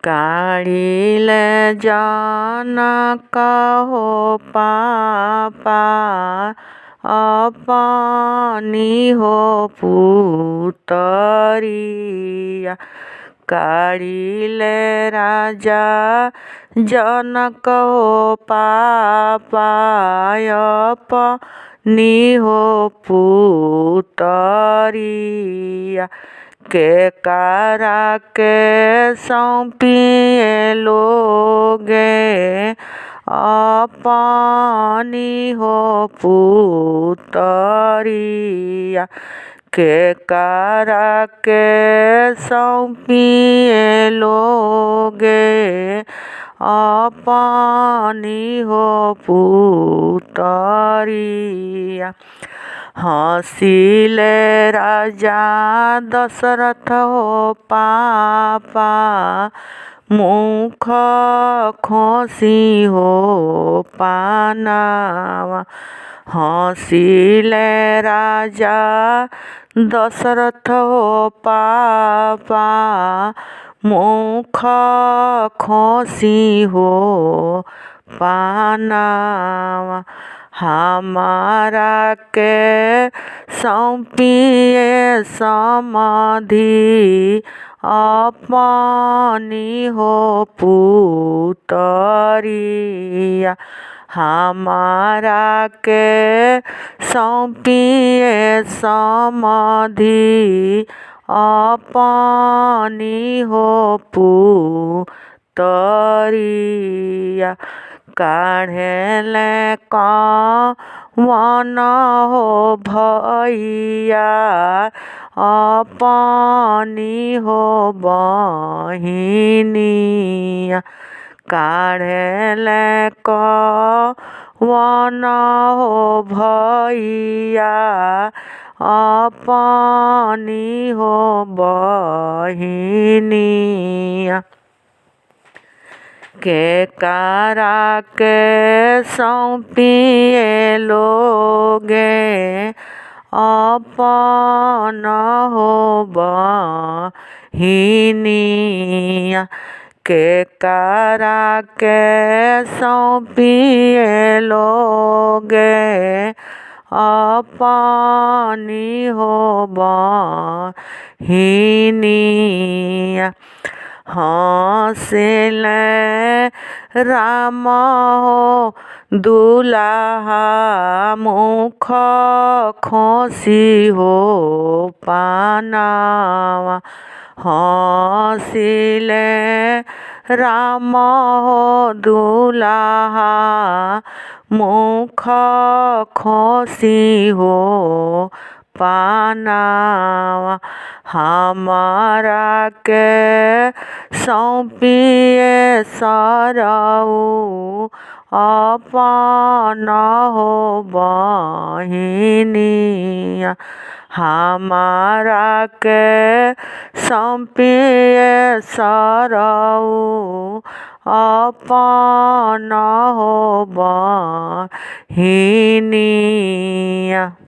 काढ़िले जनक हो पापा अपनी हो पुतरिया। काढ़िले राजा जनक हो पापा अपनी हो पुतरिया। के कारा के सौंपिए लोगे अपनी हो पुतरिया। के कारा के सौंपिए लोगे अपनी हो पुतरिया। हँसिले राजा दशरथ हो पापा मुख खोसी हो पानावा। हँसिले राजा दशरथ हो पापा मुख खोसी हो पानावा। हमारा के सौंपिए समाधि अपनी हो पुतरिया। हमारा के सौंपिए समाधि अपनी हो पुतरिया। काढ़ेले कौन हो भैया अपनी हो बहिनिया। काढ़ेले कौन हो भैया अपनी हो बहिनिया। के कारा के सौंपिए लोगे अपन हो बहिनिया। के कारा के सौंपिए लोगे अपनी हो बहिनिया। हँसिले राम हो दुलाहा मुख खोसी हो पानावा। हँसिले राम हो दुलाहा मुख खोसी हो पानावा। हमारा के सौंपिए सरऊ अपन हो बहिनिया। हमारा के सौंपिए सरऊ अपन हो बहिनिया।